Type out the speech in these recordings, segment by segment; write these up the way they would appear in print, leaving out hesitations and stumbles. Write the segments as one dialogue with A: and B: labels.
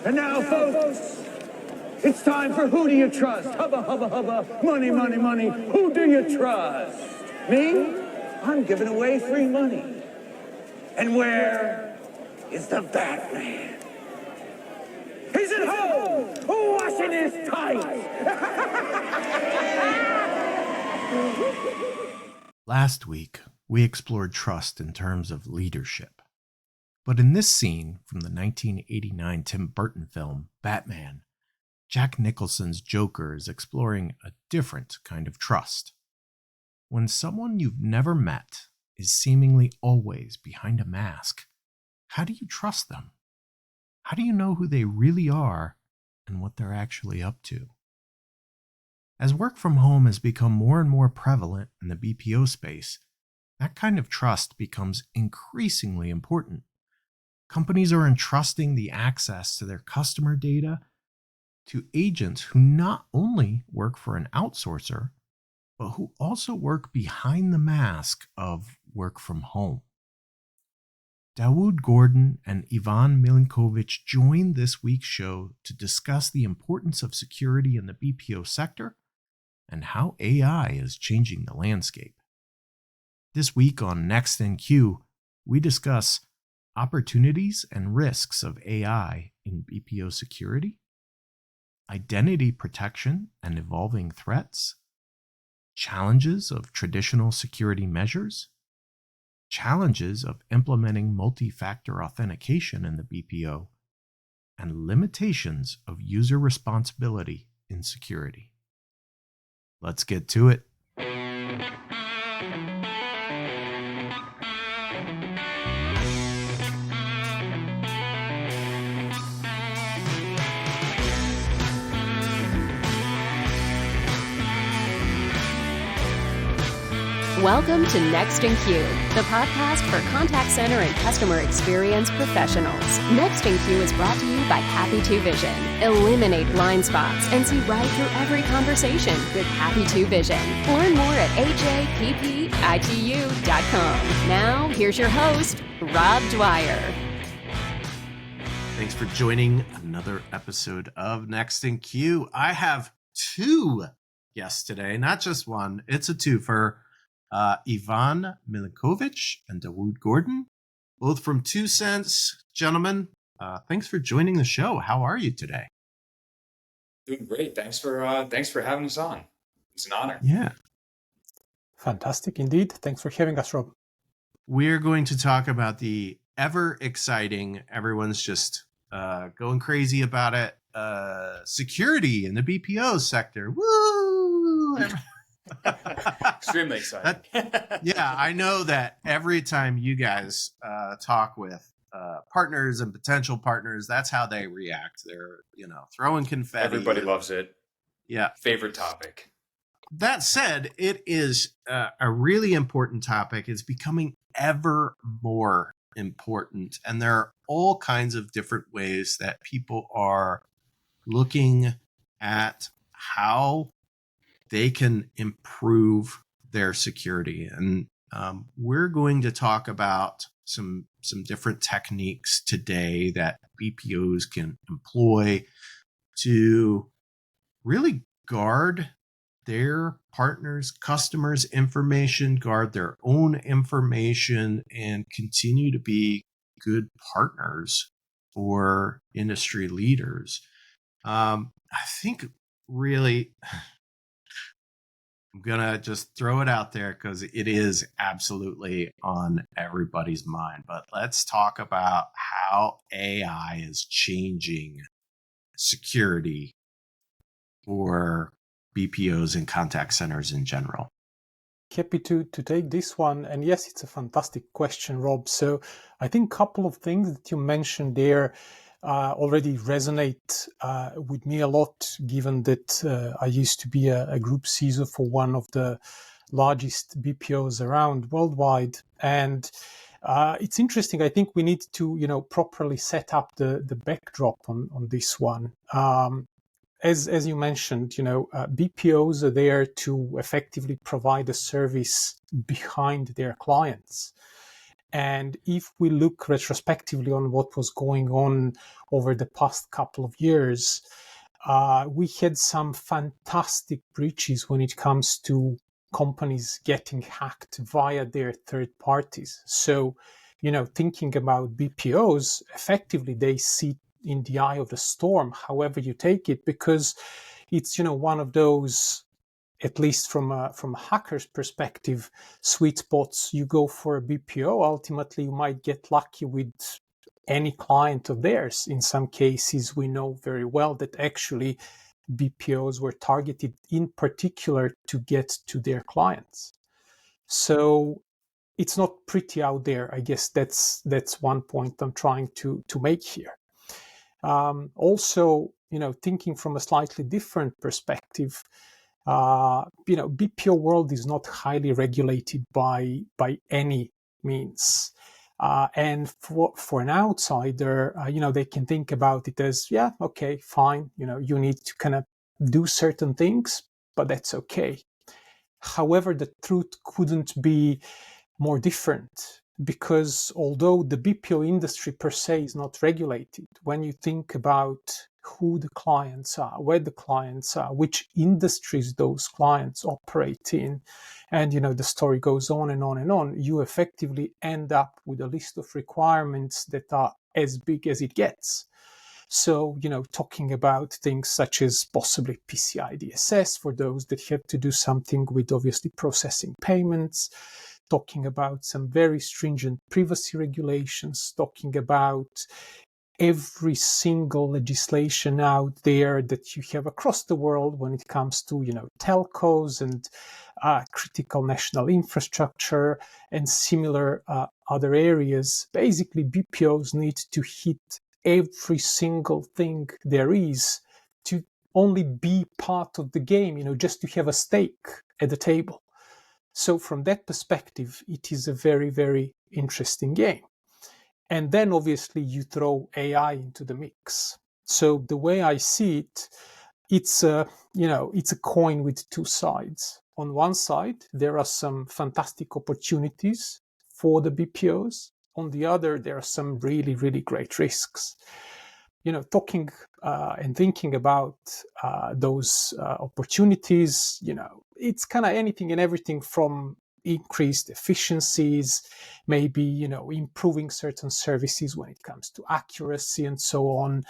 A: And now, folks, it's time for Who Do You Trust? Hubba, hubba, hubba, money, money, money. Who do you trust? Me? I'm giving away free money. And where is the Batman? He's at home, washing his tights.
B: Last week, we explored trust in terms of leadership. But in this scene from the 1989 Tim Burton film, Batman, Jack Nicholson's Joker is exploring a different kind of trust. When someone you've never met is seemingly always behind a mask, how do you trust them? How do you know who they really are and what they're actually up to? As work from home has become more and more prevalent in the BPO space, that kind of trust becomes increasingly important. Companies are entrusting the access to their customer data to agents who not only work for an outsourcer, but who also work behind the mask of work from home. Dawud Gordon and Ivan Milenkovic joined this week's show to discuss the importance of security in the BPO sector and how AI is changing the landscape. This week on Next in Queue, we discuss opportunities and risks of AI in BPO security, identity protection and evolving threats, challenges of traditional security measures, challenges of implementing multi-factor authentication in the BPO, and limitations of user responsibility in security. Let's get to it.
C: Welcome to Next in Queue, the podcast for contact center and customer experience professionals. Next in Queue is brought to you by Happy 2 Vision. Eliminate blind spots and see right through every conversation with Happy 2 Vision. Learn more at happitu.com. Now, here's your host, Rob Dwyer.
B: Thanks for joining another episode of Next in Queue. I have two guests today, not just one. It's a twofer. Ivan Milenkovic and Dawud Gordon, both from 2 Cents. Gentlemen, thanks for joining the show. How are you today?
D: Doing great. Thanks for having us on. It's an honor.
B: Yeah.
E: Fantastic indeed. Thanks for having us, Rob.
B: We're going to talk about the ever exciting, everyone's just going crazy about it, security in the BPO sector. Woo!
D: Extremely excited.
B: Yeah, I know that every time you guys talk with partners and potential partners, that's how they react. They're, throwing confetti.
D: Everybody loves it.
B: Yeah.
D: Favorite topic.
B: That said, it is a really important topic. It's becoming ever more important. And there are all kinds of different ways that people are looking at how they can improve their security. And we're going to talk about some different techniques today that BPOs can employ to really guard their partners, customers' information, guard their own information, and continue to be good partners for industry leaders. I think really, I'm going to just throw it out there because it is absolutely on everybody's mind. But let's talk about how AI is changing security for BPOs and contact centers in general.
E: Happy to take this one. And yes, it's a fantastic question, Rob. So I think a couple of things that you mentioned there already resonate with me a lot, given that I used to be a group CISO for one of the largest BPOs around worldwide. And it's interesting. I think we need to, properly set up the backdrop on this one. As you mentioned, BPOs are there to effectively provide a service behind their clients. And if we look retrospectively on what was going on over the past couple of years, we had some fantastic breaches when it comes to companies getting hacked via their third parties. So, thinking about BPOs, effectively they sit in the eye of the storm, however you take it, because it's, one of those, at least from a hacker's perspective, sweet spots. You go for a BPO, ultimately you might get lucky with any client of theirs. In some cases, we know very well that actually BPOs were targeted in particular to get to their clients. So it's not pretty out there. I guess that's one point I'm trying to make here. Also, thinking from a slightly different perspective, BPO world is not highly regulated by any means. And for an outsider, they can think about it as, yeah, okay, fine. You need to kind of do certain things, but that's okay. However, the truth couldn't be more different, because although the BPO industry per se is not regulated, when you think about who the clients are, where the clients are, which industries those clients operate in, and the story goes on and on and on, you effectively end up with a list of requirements that are as big as it gets. So, talking about things such as possibly PCI DSS for those that have to do something with obviously processing payments, talking about some very stringent privacy regulations, talking about every single legislation out there that you have across the world when it comes to, telcos and critical national infrastructure and similar other areas. Basically, BPOs need to hit every single thing there is to only be part of the game, just to have a stake at the table. So from that perspective, it is a very, very interesting game. And then obviously you throw AI into the mix. So the way I see it, it's a coin with two sides. On one side, there are some fantastic opportunities for the BPOs. On the other, there are some really, really great risks. Talking and thinking about those opportunities, it's kind of anything and everything from increased efficiencies, maybe, improving certain services when it comes to accuracy and so on,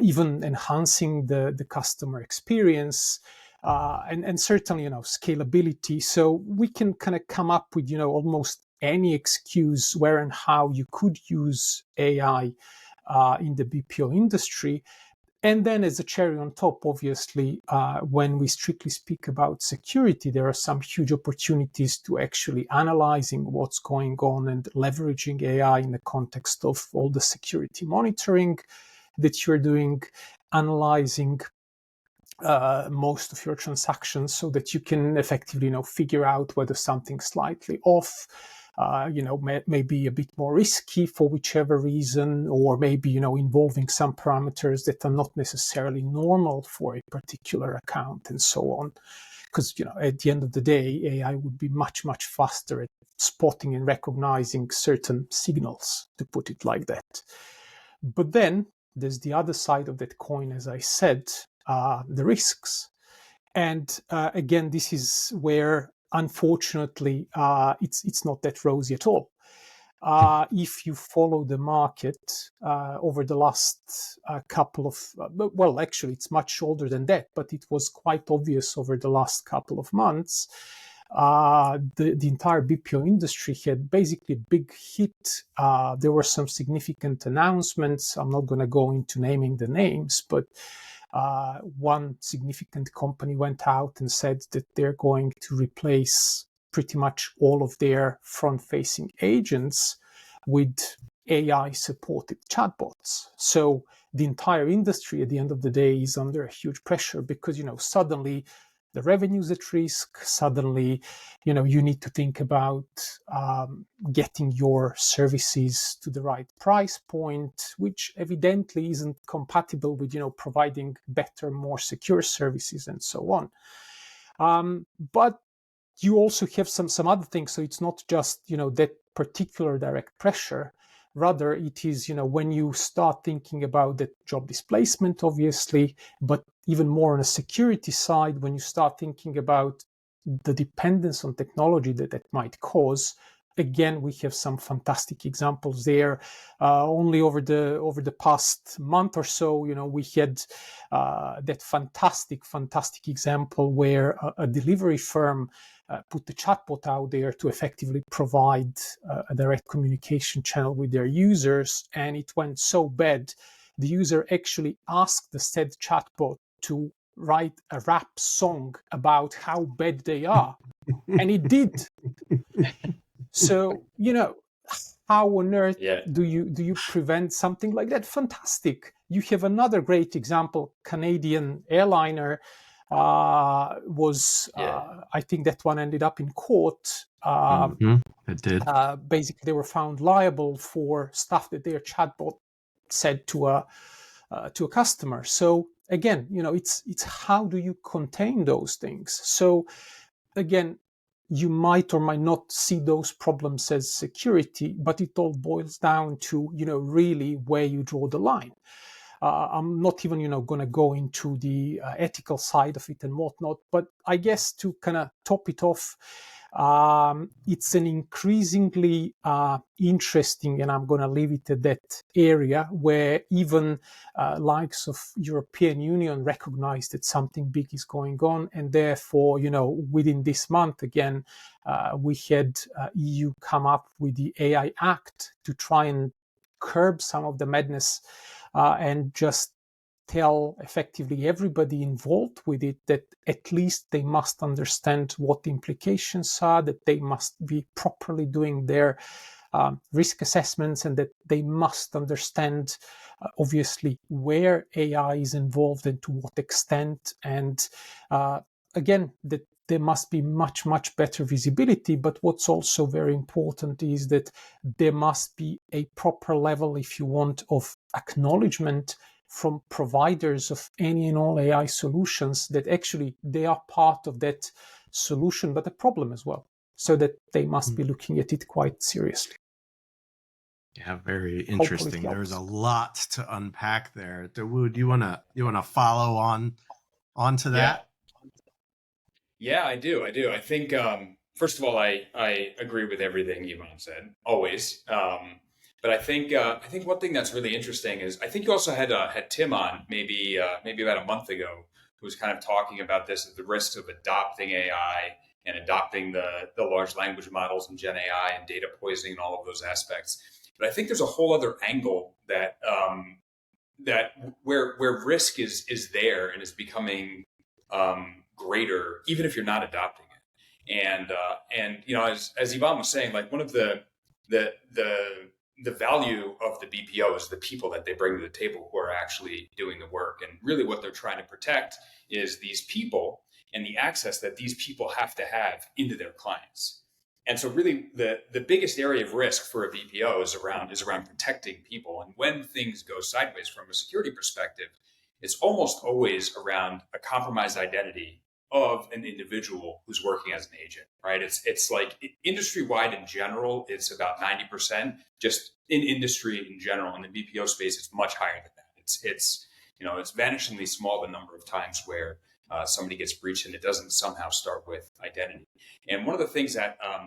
E: even enhancing the customer experience, and certainly, scalability. So we can kind of come up with, almost any excuse where and how you could use AI in the BPO industry. And then as a cherry on top, obviously, when we strictly speak about security, there are some huge opportunities to actually analyzing what's going on and leveraging AI in the context of all the security monitoring that you're doing, analyzing most of your transactions so that you can effectively, figure out whether something's slightly off, maybe a bit more risky for whichever reason, or maybe, involving some parameters that are not necessarily normal for a particular account and so on. Because, at the end of the day, AI would be much, much faster at spotting and recognizing certain signals, to put it like that. But then there's the other side of that coin, as I said, the risks. And again, this is where, unfortunately, it's not that rosy at all. If you follow the market over the last couple of, well, actually, it's much older than that, but it was quite obvious over the last couple of months. The entire BPO industry had basically a big hit. There were some significant announcements. I'm not going to go into naming the names, but one significant company went out and said that they're going to replace pretty much all of their front-facing agents with AI-supported chatbots. So the entire industry at the end of the day is under a huge pressure because, suddenly the revenue's at risk. Suddenly, you need to think about getting your services to the right price point, which evidently isn't compatible with, providing better, more secure services and so on. But you also have some other things. So it's not just, that particular direct pressure. Rather, it is, when you start thinking about the job displacement, obviously, but even more on a security side, when you start thinking about the dependence on technology that might cause. Again, we have some fantastic examples there. Only over the past month or so, we had that fantastic example where a delivery firm put the chatbot out there to effectively provide a direct communication channel with their users, and it went so bad, the user actually asked the said chatbot to write a rap song about how bad they are, and it did. So, how on earth
D: Yeah.
E: do you prevent something like that? Fantastic. You have another great example. Canadian airliner was,
D: Yeah.
E: I think that one ended up in court.
B: It did.
E: Basically, they were found liable for stuff that their chatbot said to a customer. So again, it's how do you contain those things? So again, you might or might not see those problems as security, but it all boils down to, really where you draw the line. I'm not even, going to go into the ethical side of it and whatnot, but I guess to kind of top it off, it's an increasingly interesting, and I'm going to leave it at that area where even likes of European Union recognize that something big is going on, and therefore, within this month again, we had EU come up with the AI Act to try and curb some of the madness and just tell effectively everybody involved with it that at least they must understand what the implications are, that they must be properly doing their risk assessments, and that they must understand obviously where AI is involved and to what extent. And again, that there must be much better visibility. But what's also very important is that there must be a proper level, if you want, of acknowledgement from providers of any and all AI solutions that actually they are part of that solution, but a problem as well, so that they must be looking at it quite seriously.
B: Yeah, very interesting. There's a lot to unpack there. Dawud, do you wanna follow on to that?
D: Yeah, I do. I think first of all, I agree with everything Ivan said, always. But I think one thing that's really interesting is I think you also had Tim on maybe about a month ago, who was kind of talking about this, the risks of adopting AI and adopting the large language models and Gen AI and data poisoning and all of those aspects. But I think there's a whole other angle that where risk is there and is becoming greater, even if you're not adopting it. And as Ivan was saying, like one of the value of the BPO is the people that they bring to the table who are actually doing the work. And really what they're trying to protect is these people and the access that these people have to have into their clients. And so really the biggest area of risk for a BPO is around protecting people. And when things go sideways from a security perspective, it's almost always around a compromised identity of an individual who's working as an agent, right? It's like industry-wide in general, it's about 90%. Just in industry in general, in the BPO space, it's much higher than that. It's vanishingly small the number of times where somebody gets breached and it doesn't somehow start with identity. And one of the things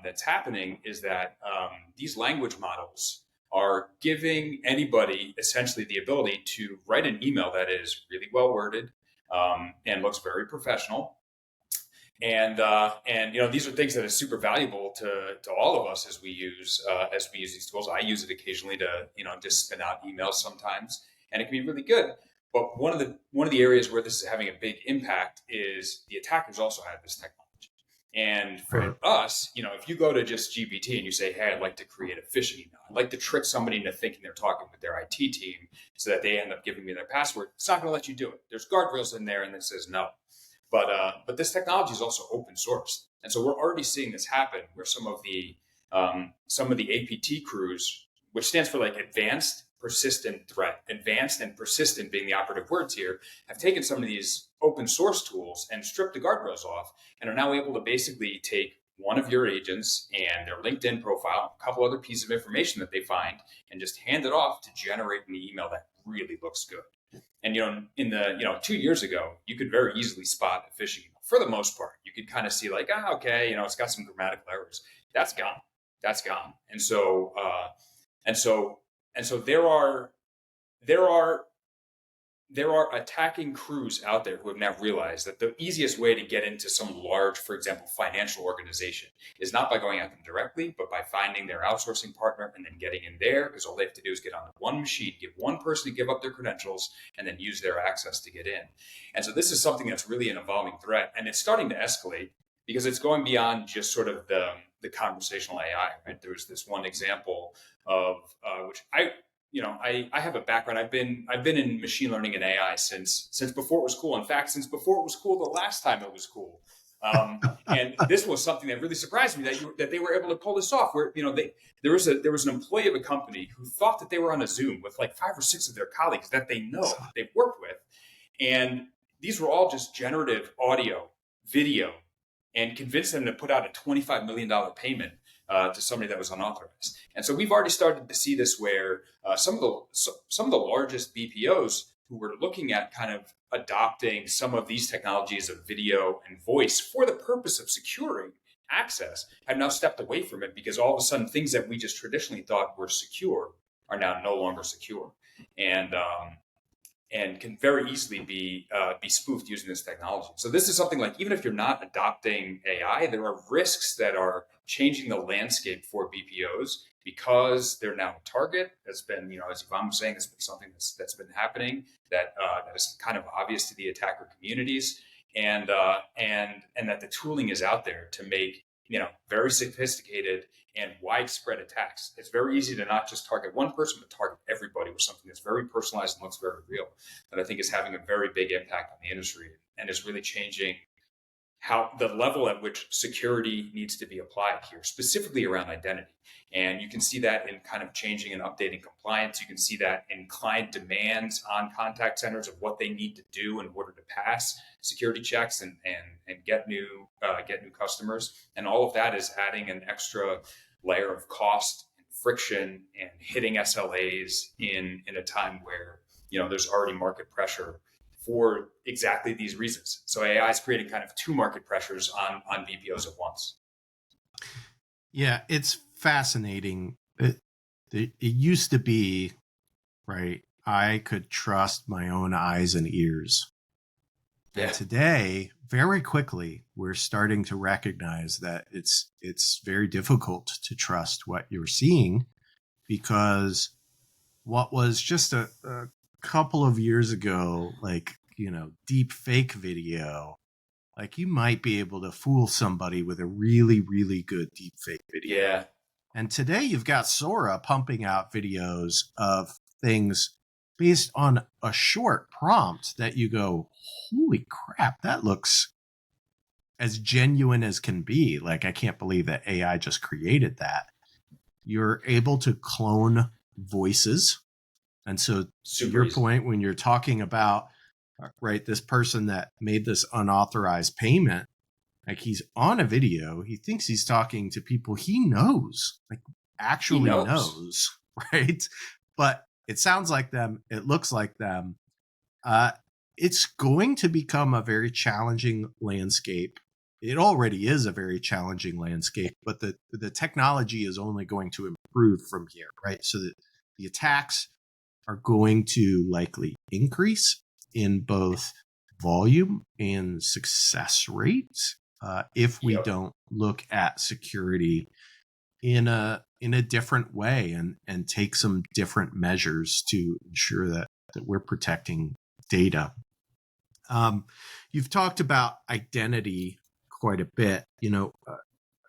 D: that's happening is that these language models are giving anybody essentially the ability to write an email that is really well worded and looks very professional. And these are things that are super valuable to all of us as we use these tools. I use it occasionally to just spin out emails sometimes, and it can be really good. But one of the areas where this is having a big impact is the attackers also have this technology. And for us, if you go to just GPT and you say, hey, I'd like to create a phishing email, I'd like to trick somebody into thinking they're talking with their IT team so that they end up giving me their password, it's not going to let you do it. There's guardrails in there and it says no. But this technology is also open source. And so we're already seeing this happen where some of the APT crews, which stands for like advanced persistent threat, advanced and persistent being the operative words here, have taken some of these open source tools and stripped the guardrails off and are now able to basically take one of your agents and their LinkedIn profile, a couple other pieces of information that they find, and just hand it off to generate an email that really looks good. And, in the, 2 years ago, you could very easily spot a phishing email. For the most part, you could kind of see like, okay, it's got some grammatical errors. That's gone. That's gone. And so there are attacking crews out there who have now realized that the easiest way to get into some large, for example, financial organization is not by going at them directly, but by finding their outsourcing partner and then getting in there, because all they have to do is get on one machine, give one person to give up their credentials, and then use their access to get in. And so this is something that's really an evolving threat, and it's starting to escalate because it's going beyond just sort of the conversational AI. Right? There was this one example of which I have a background. I've been in machine learning and AI since before it was cool. In fact, since before it was cool the last time it was cool. And this was something that really surprised me that they were able to pull this off. Where there was an employee of a company who thought that they were on a Zoom with like 5 or 6 of their colleagues that they know that they've worked with, and these were all just generative audio, video, and convinced them to put out a $25 million payment to somebody that was unauthorized. And so we've already started to see this where some of the largest BPOs who were looking at kind of adopting some of these technologies of video and voice for the purpose of securing access have now stepped away from it, because all of a sudden things that we just traditionally thought were secure are now no longer secure, and can very easily be spoofed using this technology. So this is something like, even if you're not adopting AI, there are risks that are changing the landscape for BPOs, because they're now a target. That's been, as Yvonne was saying, it's been something that's been happening that is kind of obvious to the attacker communities, and that the tooling is out there to make very sophisticated and widespread attacks. It's very easy to not just target one person, but target everybody with something that's very personalized and looks very real, that I think is having a very big impact on the industry, and is really changing how the level at which security needs to be applied here, specifically around identity. And you can see that in kind of changing and updating compliance. You can see that in client demands on contact centers of what they need to do in order to pass security checks and get new customers. And all of that is adding an extra layer of cost and friction and hitting SLAs in a time where there's already market pressure for exactly these reasons. So AI is creating kind of 2 market pressures on BPOs at once.
B: Yeah, it's fascinating. It used to be, right, I could trust my own eyes and ears. Yeah. And today, very quickly, we're starting to recognize that it's very difficult to trust what you're seeing, because what was just a couple of years ago, like, deep fake video, like you might be able to fool somebody with a really, really good deep fake video.
D: Yeah.
B: And today you've got Sora pumping out videos of things based on a short prompt that you go, holy crap, that looks as genuine as can be. Like, I can't believe that AI just created that. You're able to clone voices. And so to your point, when you're talking about, right, this person that made this unauthorized payment, like he's on a video, he thinks he's talking to people he knows, like actually knows, right? But it sounds like them, it looks like them. It's going to become a very challenging landscape. It already is a very challenging landscape, but the technology is only going to improve from here, right? So that the attacks are going to likely increase in both volume and success rates if we don't look at security in a different way and take some different measures to ensure that we're protecting data. You've talked about identity quite a bit.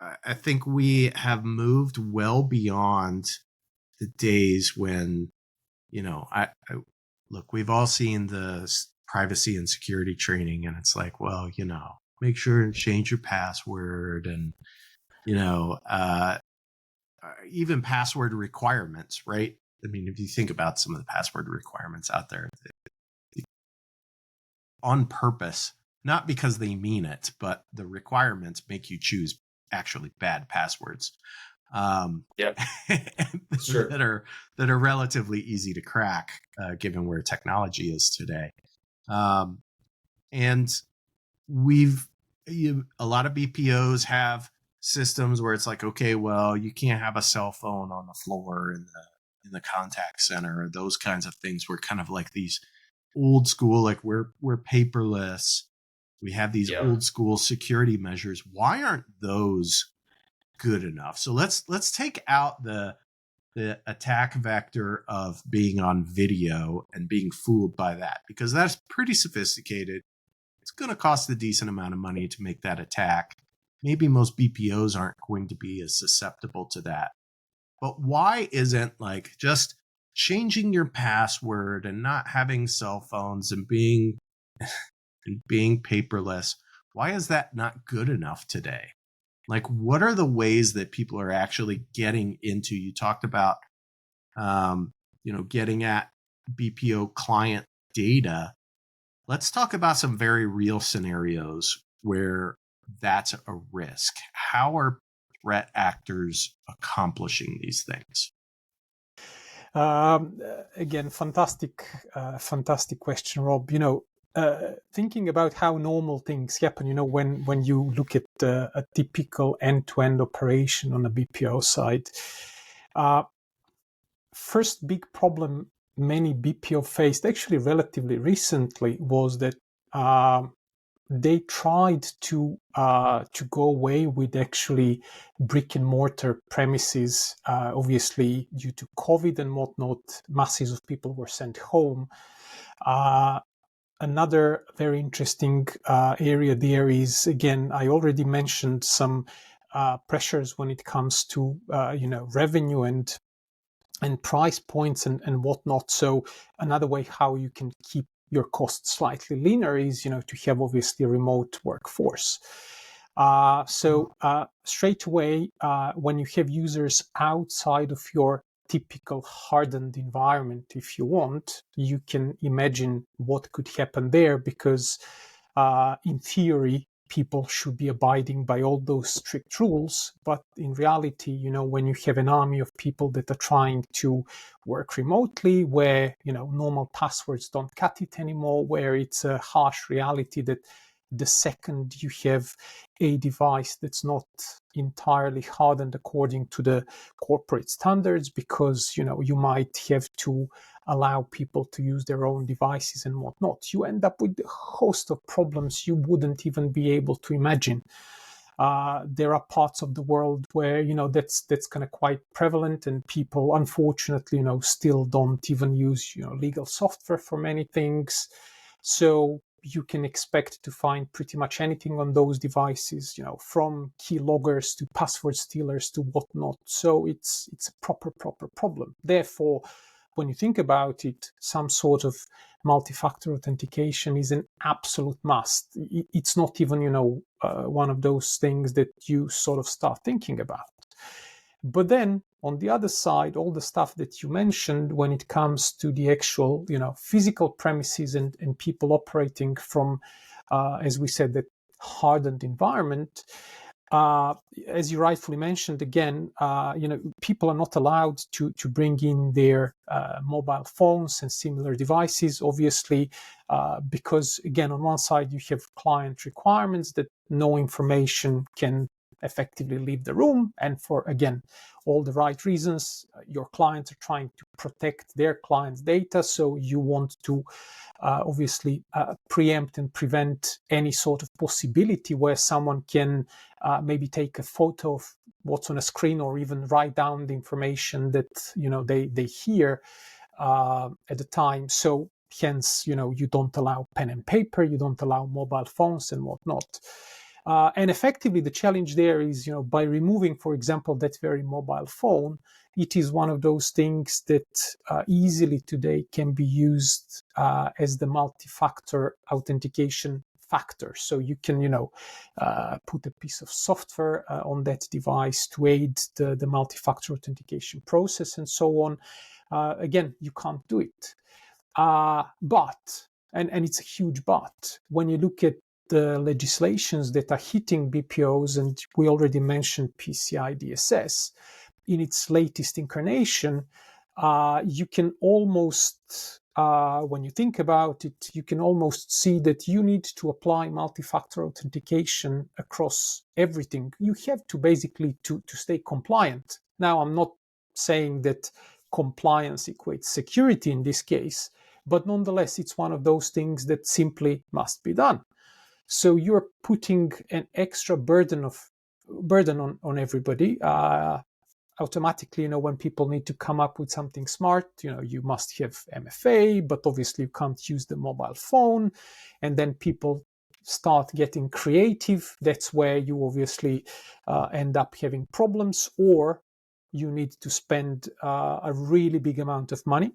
B: I think we have moved well beyond the days when, look, we've all seen the privacy and security training, and it's like, well, make sure and change your password, and, even password requirements, right? I mean, if you think about some of the password requirements out there, on purpose, not because they mean it, but the requirements make you choose actually bad passwords.
D: Yeah, sure.
B: that are relatively easy to crack, given where technology is today. And a lot of BPOs have systems where it's like, okay, well, you can't have a cell phone on the floor in the contact center, or those kinds of things. We're kind of like these old school, like we're paperless. We have these
D: Yeah.
B: old school security measures. Why aren't those good enough? So let's take out the attack vector of being on video and being fooled by that, because that's pretty sophisticated. It's going to cost a decent amount of money to make that attack. Maybe most BPOs aren't going to be as susceptible to that. But why isn't like just changing your password and not having cell phones and being paperless? Why is that not good enough today? Like, what are the ways that people are actually getting into? You talked about, getting at BPO client data. Let's talk about some very real scenarios where that's a risk. How are threat actors accomplishing these things?
E: Again, fantastic question, Rob. Thinking about how normal things happen, when you look at a typical end-to-end operation on the BPO side, first big problem many BPO faced actually relatively recently was that they tried to go away with actually brick and mortar premises. Obviously, due to COVID and whatnot, masses of people were sent home. Another very interesting area there is, again, I already mentioned some pressures when it comes to revenue and price points and whatnot. So another way how you can keep your costs slightly leaner is, to have obviously a remote workforce. So straight away, when you have users outside of your typical hardened environment, if you want, you can imagine what could happen there, because in theory, people should be abiding by all those strict rules. But in reality, when you have an army of people that are trying to work remotely, where, normal passwords don't cut it anymore, where it's a harsh reality that the second you have a device that's not entirely hardened according to the corporate standards, because, you might have to allow people to use their own devices and whatnot, you end up with a host of problems you wouldn't even be able to imagine. There are parts of the world where, that's kind of quite prevalent, and people, unfortunately, still don't even use, legal software for many things. So you can expect to find pretty much anything on those devices, from keyloggers to password stealers to whatnot. So it's a proper problem. Therefore, when you think about it, some sort of multi-factor authentication is an absolute must. It's not even, one of those things that you sort of start thinking about. But then on the other side, all the stuff that you mentioned when it comes to the actual, physical premises and people operating from, as we said, that hardened environment, as you rightfully mentioned, again, people are not allowed to bring in their mobile phones and similar devices, obviously, because, again, on one side, you have client requirements that no information can effectively leave the room. And for, again, all the right reasons, your clients are trying to protect their clients' data. So you want to obviously preempt and prevent any sort of possibility where someone can maybe take a photo of what's on a screen, or even write down the information that they hear at the time. So hence, you don't allow pen and paper, you don't allow mobile phones and whatnot. And effectively, the challenge there is, by removing, for example, that very mobile phone, it is one of those things that easily today can be used as the multi-factor authentication factor. So you can, put a piece of software on that device to aid the multi-factor authentication process and so on. Again, you can't do it. But, and it's a huge but, when you look at the legislations that are hitting BPOs, and we already mentioned PCI DSS in its latest incarnation, you can almost, when you think about it, you can almost see that you need to apply multi-factor authentication across everything. You have to basically to stay compliant. Now, I'm not saying that compliance equates security in this case, but nonetheless, it's one of those things that simply must be done. So you're putting an extra burden on everybody. Automatically, when people need to come up with something smart, you must have MFA, but obviously you can't use the mobile phone. And then people start getting creative. That's where you obviously end up having problems, or you need to spend a really big amount of money,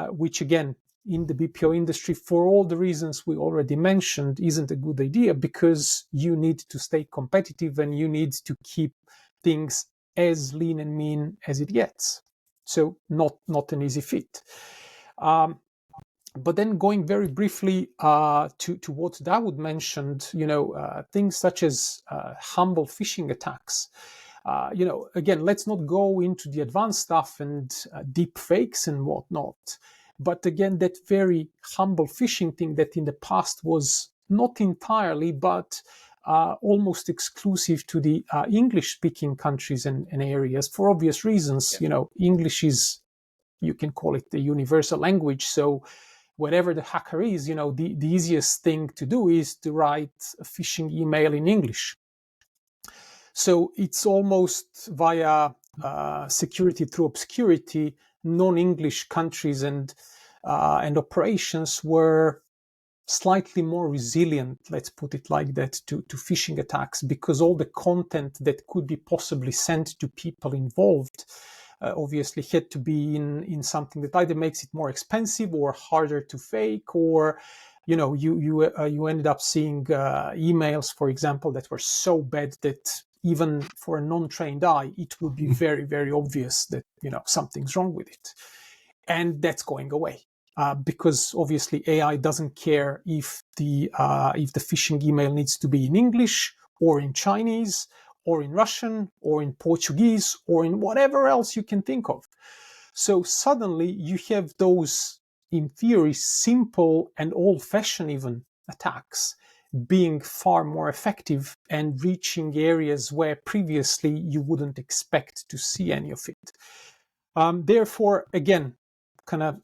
E: which again, in the BPO industry, for all the reasons we already mentioned, isn't a good idea, because you need to stay competitive and you need to keep things as lean and mean as it gets. So not an easy feat. But then going very briefly to what Dawud mentioned, things such as humble phishing attacks. Again, let's not go into the advanced stuff and deep fakes and whatnot. But again, that very humble phishing thing that in the past was not entirely, but almost exclusive to the English-speaking countries and areas for obvious reasons. Yeah. English is, you can call it the universal language. So whatever the hacker is, the easiest thing to do is to write a phishing email in English. So it's almost via security through obscurity. Non-English countries and operations were slightly more resilient, let's put it like that, to phishing attacks, because all the content that could be possibly sent to people involved obviously had to be in something that either makes it more expensive or harder to fake, or you ended up seeing emails, for example, that were so bad that even for a non-trained eye, it would be very, very obvious that something's wrong with it, and that's going away. Because obviously AI doesn't care if the phishing email needs to be in English or in Chinese or in Russian or in Portuguese or in whatever else you can think of. So suddenly you have those, in theory, simple and old-fashioned even attacks being far more effective and reaching areas where previously you wouldn't expect to see any of it. Therefore, again, kind of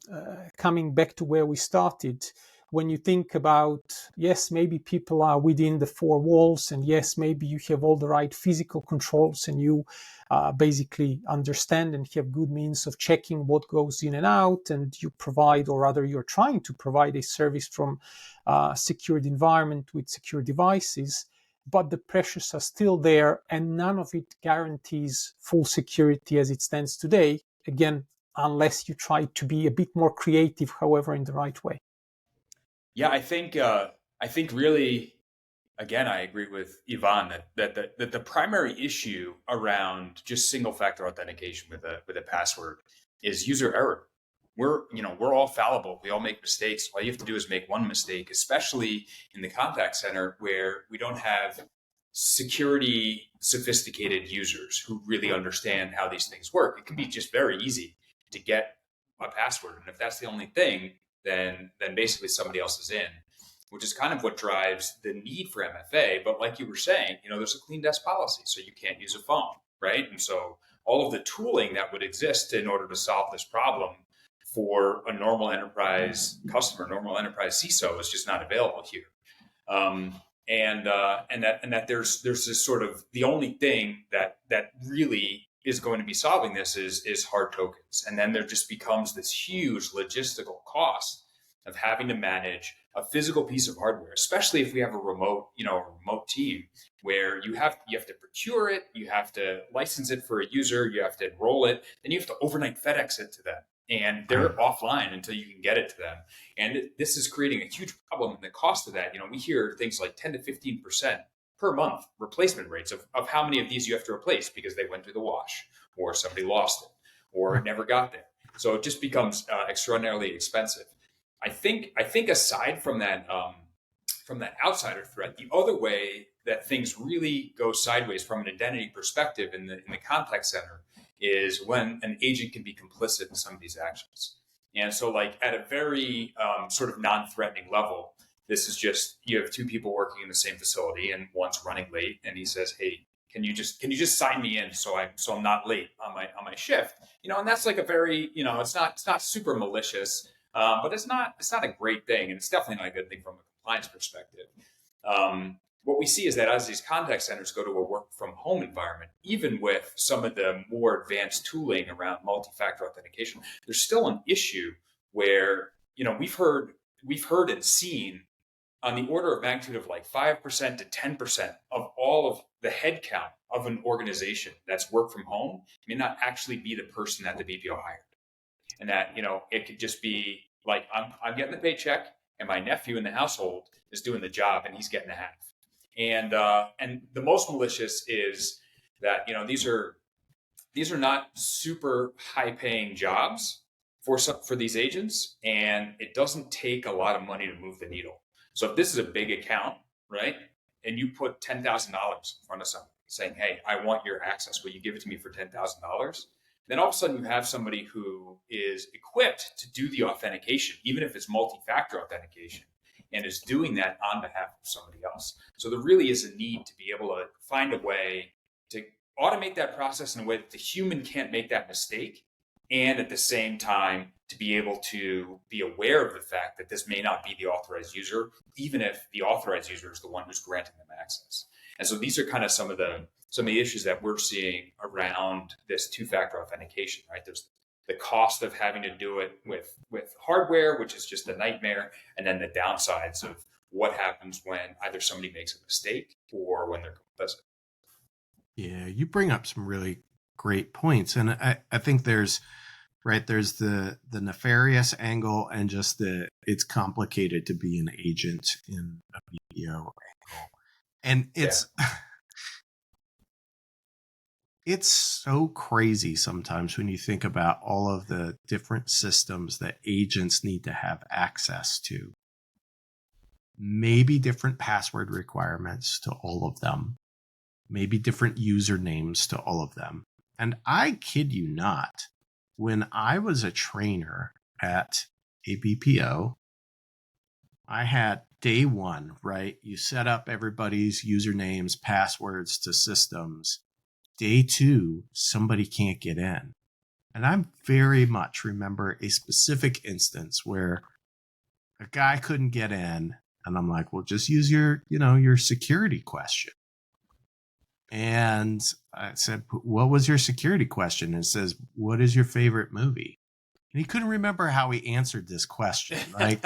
E: coming back to where we started, when you think about, yes, maybe people are within the four walls, and yes, maybe you have all the right physical controls, and you basically understand and have good means of checking what goes in and out, and you provide, or rather you're trying to provide, a service from a secured environment with secure devices, but the pressures are still there, and none of it guarantees full security as it stands today. Again, unless you try to be a bit more creative, however, in the right way.
D: Yeah, I think really, again, I agree with Ivan that the primary issue around just single factor authentication with a password is user error. We're all fallible. We all make mistakes. All you have to do is make one mistake, especially in the contact center where we don't have security sophisticated users who really understand how these things work. It can be just very easy to get a password, and if that's the only thing, then basically somebody else is in, which is kind of what drives the need for MFA. But like you were saying, there's a clean desk policy, so you can't use a phone, right? And so all of the tooling that would exist in order to solve this problem for a normal enterprise customer, normal enterprise CISO, is just not available here. And that there's this sort of, the only thing that really is going to be solving this is hard tokens. And then there just becomes this huge logistical cost of having to manage a physical piece of hardware, especially if we have a remote team where you have to procure it, you have to license it for a user, you have to enroll it, then you have to overnight FedEx it to them. And they're offline until you can get it to them. And this is creating a huge problem in the cost of that. We hear things like 10 to 15% per month replacement rates of how many of these you have to replace because they went through the wash, or somebody lost it, or it never got there. So it just becomes extraordinarily expensive. I think aside from that outsider threat. The other way that things really go sideways from an identity perspective in the contact center is when an agent can be complicit in some of these actions. And so, like at a very sort of non-threatening level, this is just, you have two people working in the same facility, and one's running late, and he says, "Hey, can you just sign me in so I'm not late on my shift?" And that's like a very, it's not super malicious, but it's not a great thing, and it's definitely not a good thing from a compliance perspective. What we see is that as these contact centers go to a work from home environment, even with some of the more advanced tooling around multi-factor authentication, there's still an issue where, we've heard and seen on the order of magnitude of like 5% to 10% of all of the headcount of an organization that's work from home may not actually be the person that the BPO hired. And that, it could just be like, I'm getting the paycheck, and my nephew in the household is doing the job, and he's getting a half. And the most malicious is that, these are not super high paying jobs for these agents, and it doesn't take a lot of money to move the needle. So if this is a big account, right, and you put $10,000 in front of someone saying, "Hey, I want your access. Will you give it to me for $10,000?" Then all of a sudden you have somebody who is equipped to do the authentication, even if it's multi-factor authentication, and is doing that on behalf of somebody else. So there really is a need to be able to find a way to automate that process in a way that the human can't make that mistake, and at the same time to be able to be aware of the fact that this may not be the authorized user, even if the authorized user is the one who's granting them access. And so these are kind of some of the issues that we're seeing around this two-factor authentication, right? There's the cost of having to do it with hardware, which is just a nightmare, and then the downsides of what happens when either somebody makes a mistake or when they're complicit.
B: Yeah, you bring up some really great points. And I think there's the nefarious angle, and just it's complicated to be an agent in a BPO angle. And it's so crazy sometimes when you think about all of the different systems that agents need to have access to. Maybe different password requirements to all of them. Maybe different usernames to all of them. And I kid you not, when I was a trainer at a BPO, I had day one, right? You set up everybody's usernames, passwords to systems. Day two, somebody can't get in. And I very much remember a specific instance where a guy couldn't get in, and I'm like, well, just use your security question. And I said, what was your security question? And it says, what is your favorite movie? And he couldn't remember how he answered this question. Like,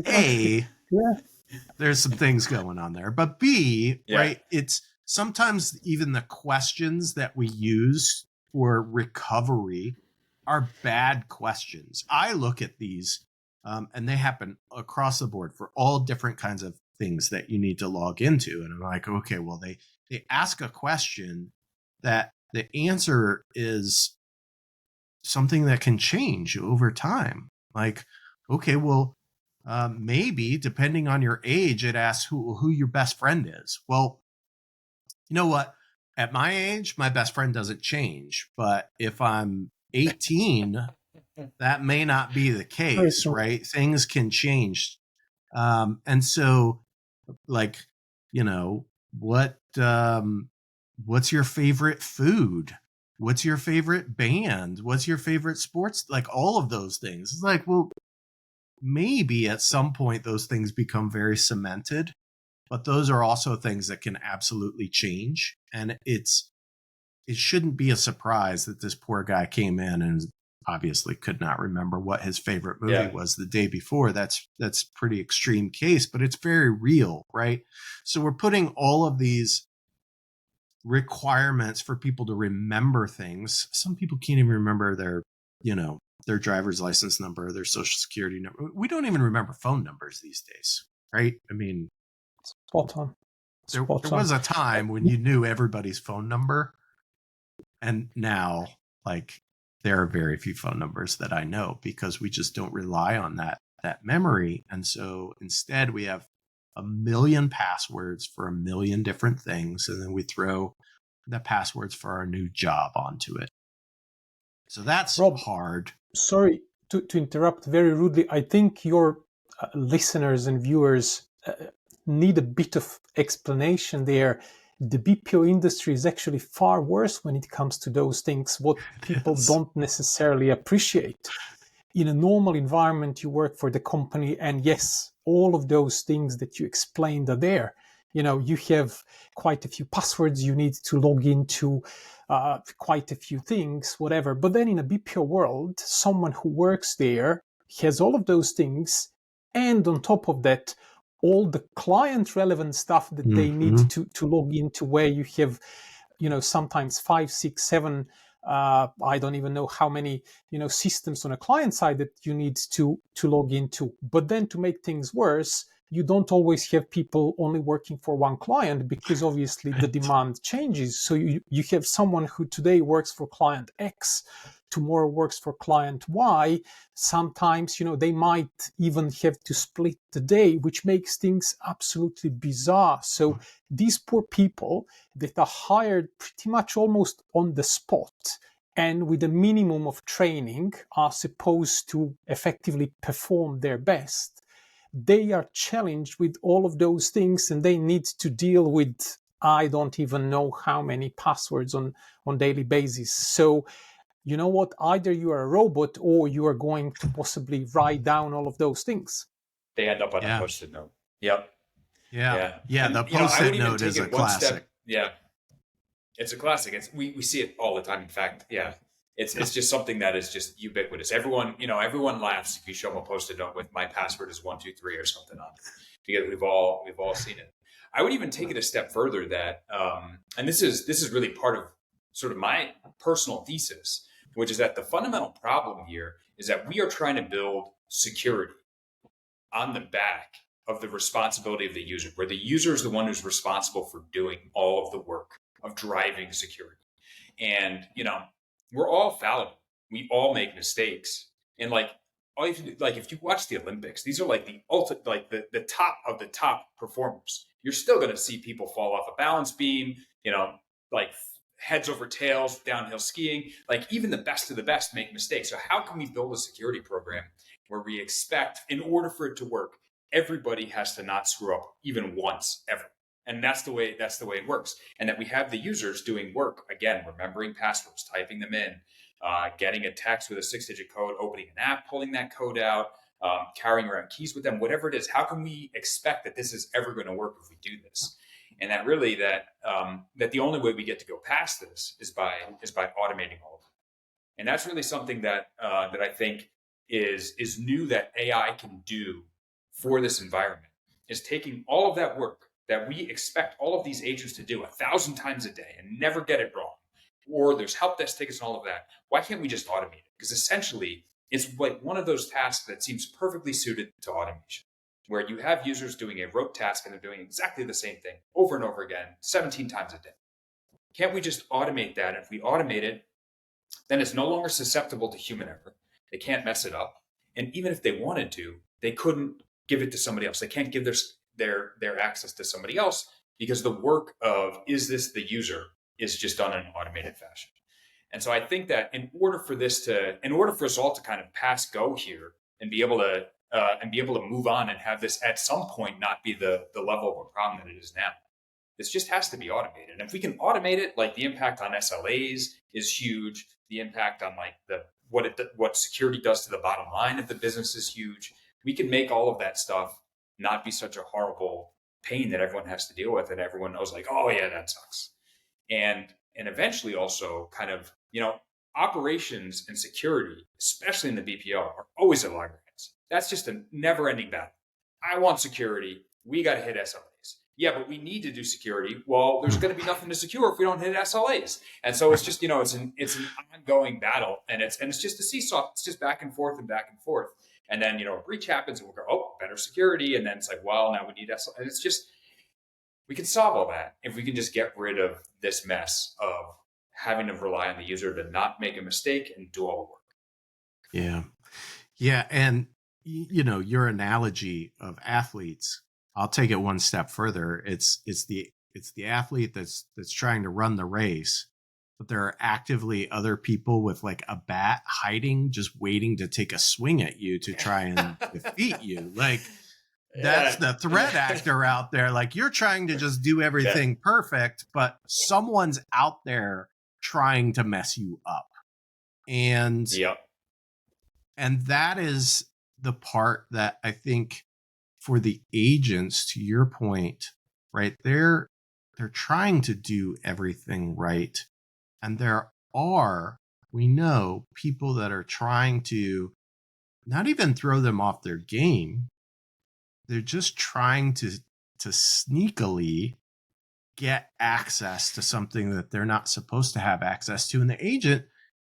B: A, there's some things going on there. But B, right, it's sometimes even the questions that we use for recovery are bad questions. I look at these, and they happen across the board for all different kinds of things that you need to log into. And I'm like, okay, well, they ask a question that the answer is something that can change over time. Like, okay, well, maybe depending on your age, it asks who your best friend is. Well, you know what? At my age, my best friend doesn't change. But if I'm 18, that may not be the case, right? Things can change. And so, like, what's your favorite food? What's your favorite band? What's your favorite sports? Like, all of those things. It's like, well, maybe at some point those things become very cemented, but those are also things that can absolutely change. And it shouldn't be a surprise that this poor guy came in and obviously could not remember what his favorite movie was the day before. That's pretty extreme case, but it's very real, right? So we're putting all of these requirements for people to remember things. Some people can't even remember their driver's license number, their social security number. We don't even remember phone numbers these days, right? I mean,
E: spot on.
B: There was a time when you knew everybody's phone number, and now, like, there are very few phone numbers that I know because we just don't rely on that memory. And so instead we have a million passwords for a million different things, and then we throw the passwords for our new job onto it. So that's
E: Rob,
B: hard.
E: sorry to interrupt very rudely. I think your listeners and viewers need a bit of explanation there. The BPO industry is actually far worse when it comes to those things, what people don't necessarily appreciate. In a normal environment, you work for the company, and yes, all of those things that you explained are there. You have quite a few passwords you need to log into, quite a few things, whatever. But then in a BPO world, someone who works there has all of those things, and on top of that, all the client relevant stuff that they need to log into, where you have, sometimes 5, 6, 7, I don't even know how many, systems on a client side that you need to log into. But then to make things worse, you don't always have people only working for one client, because obviously the demand changes. So you have someone who today works for client X, tomorrow works for client Y. Sometimes, they might even have to split the day, which makes things absolutely bizarre. So these poor people that are hired pretty much almost on the spot and with a minimum of training are supposed to effectively perform their best. They are challenged with all of those things, and they need to deal with, I don't even know how many passwords on daily basis. So, you know what? Either you are a robot or you are going to possibly write down all of those things.
D: They end up on a Post-it note. Yep.
B: Yeah.
D: And,
B: the Post-it note is a classic.
D: It's a classic. We see it all the time. In fact, it's just something that is just ubiquitous. Everyone laughs if you show them a Post-it note with "my password is 123" or something on it, because we've all seen it. I would even take it a step further that, and this is really part of sort of my personal thesis, which is that the fundamental problem here is that we are trying to build security on the back of the responsibility of the user, where the user is the one who's responsible for doing all of the work of driving security. And, we're all fallible. We all make mistakes. And if you watch the Olympics, these are like the ultimate, like the top of the top performers. You're still going to see people fall off a balance beam, like heads over tails, downhill skiing. Like even the best of the best make mistakes. So how can we build a security program where we expect, in order for it to work, everybody has to not screw up even once ever? And that's the way it works. And that we have the users doing work, again, remembering passwords, typing them in, getting a text with a 6-digit code, opening an app, pulling that code out, carrying around keys with them, whatever it is. How can we expect that this is ever going to work if we do this? And that really that the only way we get to go past this is by automating all of it. And that's really something that I think is new that AI can do for this environment, is taking all of that work that we expect all of these agents to do 1,000 times a day and never get it wrong, or there's help desk tickets and all of that. Why can't we just automate it? Because essentially, it's like one of those tasks that seems perfectly suited to automation, where you have users doing a rote task and they're doing exactly the same thing over and over again, 17 times a day. Can't we just automate that? If we automate it, then it's no longer susceptible to human error. They can't mess it up. And even if they wanted to, they couldn't give it to somebody else. They can't give their access to somebody else, because the work of, is this the user, is just done in an automated fashion. And so I think that in order for us all to kind of pass go here and be able to move on and have this at some point not be the level of a problem that it is now, this just has to be automated. And if we can automate it, like the impact on SLAs is huge. The impact on like what security does to the bottom line of the business is huge. We can make all of that stuff not be such a horrible pain that everyone has to deal with, and everyone knows like, oh yeah, that sucks. And eventually also kind of, operations and security, especially in the BPO, are always at loggerheads. That's just a never ending battle. I want security. We got to hit SLAs. Yeah, but we need to do security. Well, there's going to be nothing to secure if we don't hit SLAs. And so it's just, it's an ongoing battle, and it's just a seesaw. It's just back and forth and back and forth. And then, a breach happens and we'll go, oh, better security. And then it's like, well, now we need SLA. And it's just, we can solve all that if we can just get rid of this mess of having to rely on the user to not make a mistake and do all the work.
B: Yeah. Yeah. And, your analogy of athletes I'll take it one step further. It's the athlete that's trying to run the race, but there are actively other people with like a bat hiding, just waiting to take a swing at you to try and defeat you. Like that's the threat actor out there. Like you're trying to just do everything perfect, but someone's out there trying to mess you up. And that is the part that I think for the agents, to your point, right, they're trying to do everything right. And there are, we know, people that are trying to not even throw them off their game. They're just trying to sneakily get access to something that they're not supposed to have access to. And the agent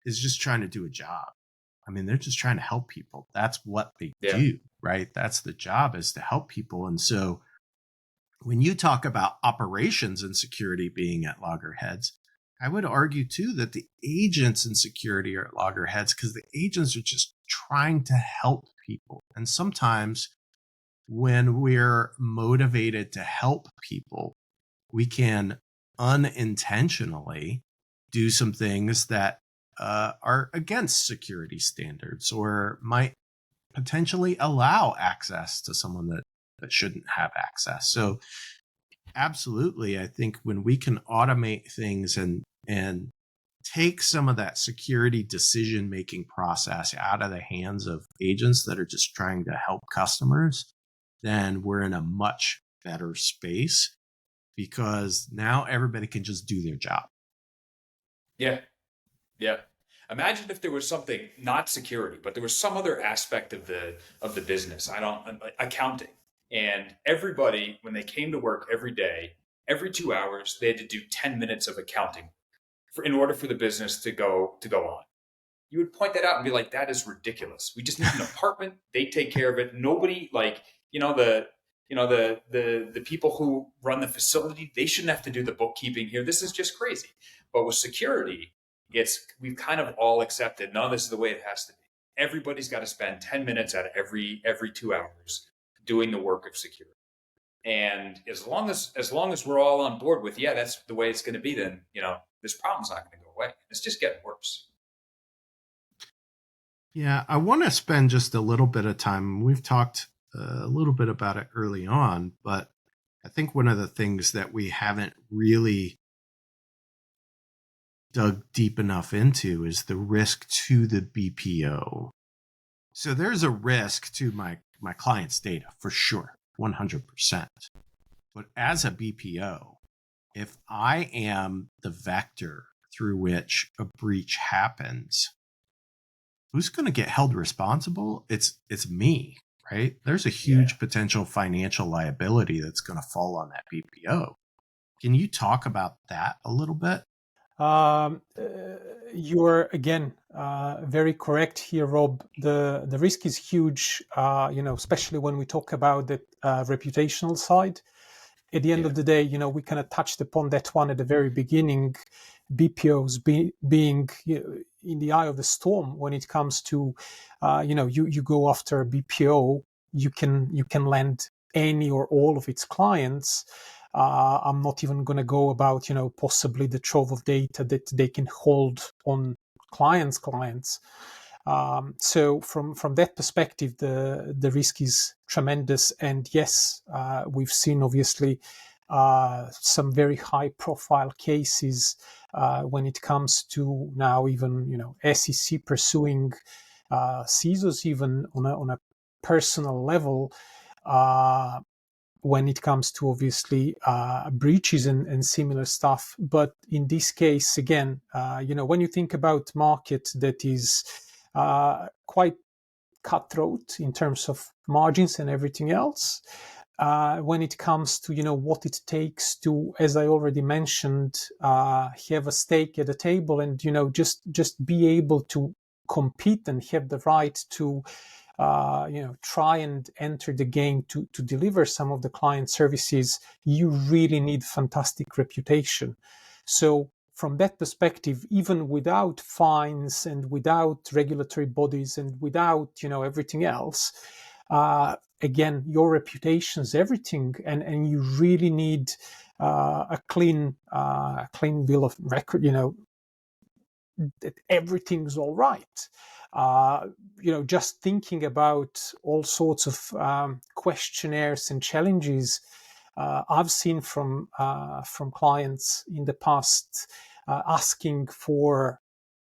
B: is just trying to do a job. I mean, they're just trying to help people. That's what they do, right? That's the job, is to help people. And so when you talk about operations and security being at loggerheads, I would argue too that the agents in security are at loggerheads because the agents are just trying to help people. And sometimes when we're motivated to help people, we can unintentionally do some things that are against security standards or might potentially allow access to someone that shouldn't have access. So absolutely, I think when we can automate things and take some of that security decision-making process out of the hands of agents that are just trying to help customers, then we're in a much better space because now everybody can just do their job.
D: Yeah. Imagine if there was something, not security, but there was some other aspect of the business. Accounting. And everybody, when they came to work every day, every 2 hours, they had to do 10 minutes of accounting in order for the business to go on. You would point that out and be like, that is ridiculous. We just need an apartment. They take care of it. Nobody, like, the people who run the facility, they shouldn't have to do the bookkeeping here. This is just crazy. But with security, we've kind of all accepted, no, this is the way it has to be. Everybody's got to spend 10 minutes out of every 2 hours doing the work of security. And as long as we're all on board with, that's the way it's going to be, then, this problem's not going to go away. It's just getting worse.
B: Yeah, I want to spend just a little bit of time. We've talked a little bit about it early on, but I think one of the things that we haven't really dug deep enough into is the risk to the BPO. So there's a risk to my client's data for sure, 100%. But as a BPO, if I am the vector through which a breach happens, who's going to get held responsible? It's me, right? There's a huge potential financial liability that's going to fall on that BPO. Can you talk about that a little bit?
E: You're again very correct here, Rob. The risk is huge, especially when we talk about the reputational side. At the end of the day, we kind of touched upon that one at the very beginning. BPOs being in the eye of the storm when it comes to, you go after a BPO, you can land any or all of its clients. I'm not even going to go about, possibly the trove of data that they can hold on clients. So from that perspective, the risk is tremendous. And yes, we've seen obviously some very high profile cases when it comes to now even, SEC pursuing CISOs even on a personal level, when it comes to obviously breaches and similar stuff. But in this case, again, when you think about market that is quite cutthroat in terms of margins and everything else, when it comes to, what it takes to, as I already mentioned, have a stake at the table and, just be able to compete and have the right to try and enter the game to deliver some of the client services, you really need fantastic reputation. So from that perspective, even without fines and without regulatory bodies and without, everything else, again, your reputation is everything, and you really need a clean bill of record. That everything's all right. Just thinking about all sorts of questionnaires and challenges I've seen from clients in the past, asking for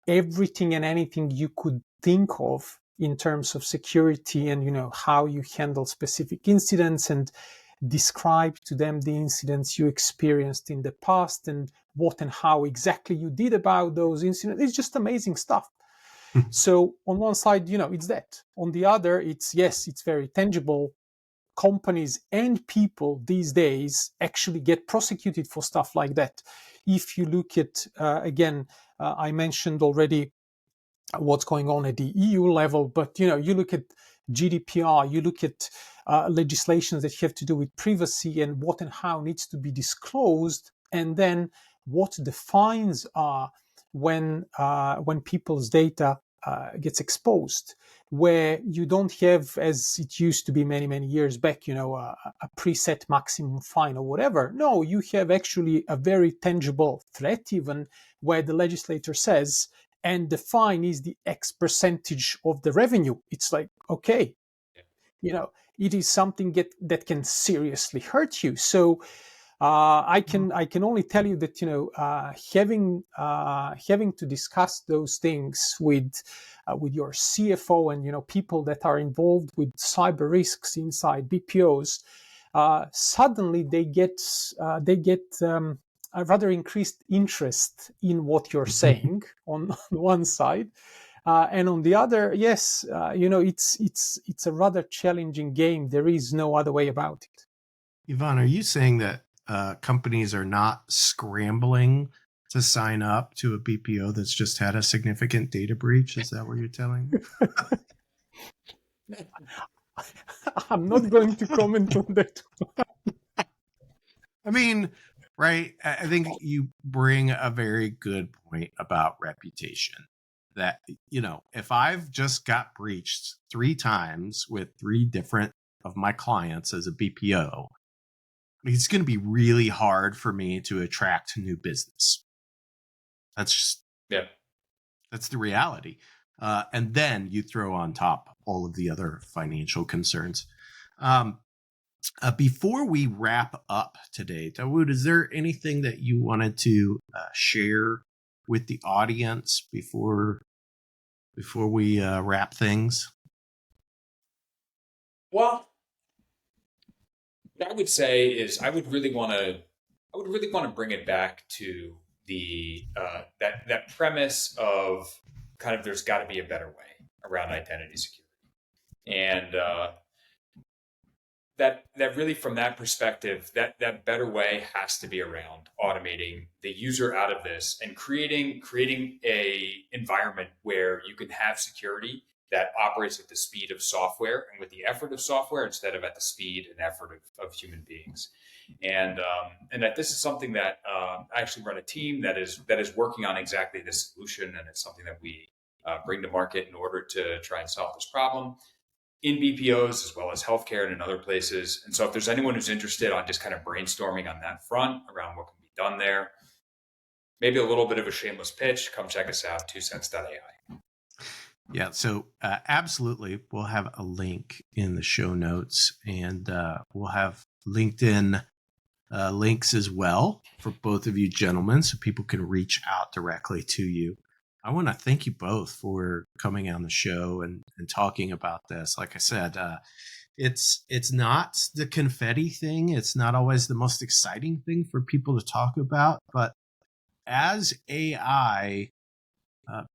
E: everything and anything you could think of in terms of security, and how you handle specific incidents, and describe to them the incidents you experienced in the past and what and how exactly you did about those incidents. It's just amazing stuff. So on one side, it's that. On the other, it's very tangible. Companies and people these days actually get prosecuted for stuff like that. If you look at, I mentioned already what's going on at the EU level, but you look at GDPR, you look at legislations that have to do with privacy and what and how needs to be disclosed, and then what the fines are when people's data gets exposed, where you don't have, as it used to be many years back, a preset maximum fine or whatever. No, you have actually a very tangible threat, even where the legislator says, and the fine is the X percentage of the revenue. It's like, okay, it is something that can seriously hurt you. So I can only tell you that having to discuss those things with your CFO and people that are involved with cyber risks inside BPOs, suddenly they get a rather increased interest in what you're saying on one side, and on the other, yes, it's a rather challenging game. There is no other way about it.
B: Ivan, are you saying that companies are not scrambling to sign up to a BPO that's just had a significant data breach? Is that what you're telling me?
E: I'm not going to comment on that.
B: I mean, right? I think you bring a very good point about reputation. That, if I've just got breached 3 times with 3 different of my clients as a BPO, it's going to be really hard for me to attract new business. That's just, that's the reality. And then you throw on top all of the other financial concerns. Before we wrap up today, Dawud, is there anything that you wanted to share with the audience before we wrap things?
D: Well, what I would say is I would really want to bring it back to the that premise of kind of there's got to be a better way around identity security, and that really, from that perspective, that better way has to be around automating the user out of this and creating a environment where you can have security that operates at the speed of software and with the effort of software instead of at the speed and effort of human beings. And that this is something that I actually run a team that is working on exactly this solution, and it's something that we bring to market in order to try and solve this problem in BPOs as well as healthcare and in other places. And so if there's anyone who's interested on just kind of brainstorming on that front around what can be done there, maybe a little bit of a shameless pitch, come check us out, 2cents.ai.
B: Yeah, so absolutely. We'll have a link in the show notes, and we'll have LinkedIn links as well for both of you gentlemen, so people can reach out directly to you. I want to thank you both for coming on the show and talking about this. Like I said, it's not the confetti thing. It's not always the most exciting thing for people to talk about. But as AI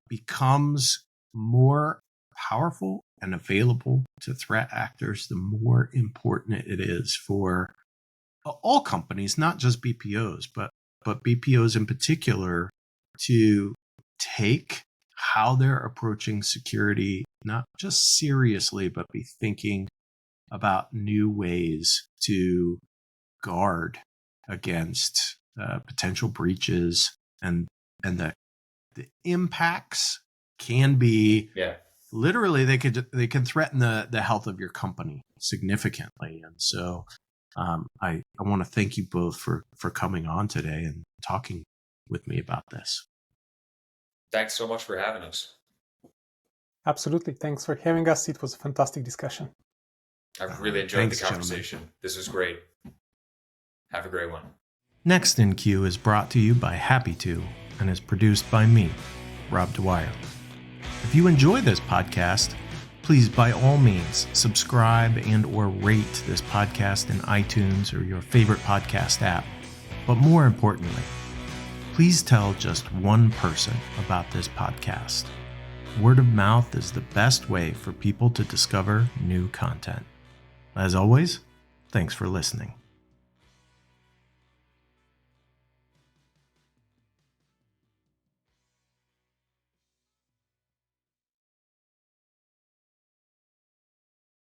B: becomes more powerful and available to threat actors, the more important it is for all companies, not just BPOs, but BPOs in particular, to take how they're approaching security, not just seriously, but be thinking about new ways to guard against potential breaches, and the impacts can be literally they can threaten the health of your company significantly. And so I want to thank you both for coming on today and talking with me about this.
D: Thanks so much for having us.
E: Absolutely. Thanks for having us. It was a fantastic discussion.
D: I've really enjoyed
B: Thanks,
D: the conversation.
B: gentlemen.
D: This was great. Have a great one.
B: Next in Queue is brought to you by Happy To and is produced by me, Rob Dwyer. If you enjoy this podcast, please by all means subscribe and or rate this podcast in iTunes or your favorite podcast app. But more importantly, please tell just one person about this podcast. Word of mouth is the best way for people to discover new content. As always, thanks for listening.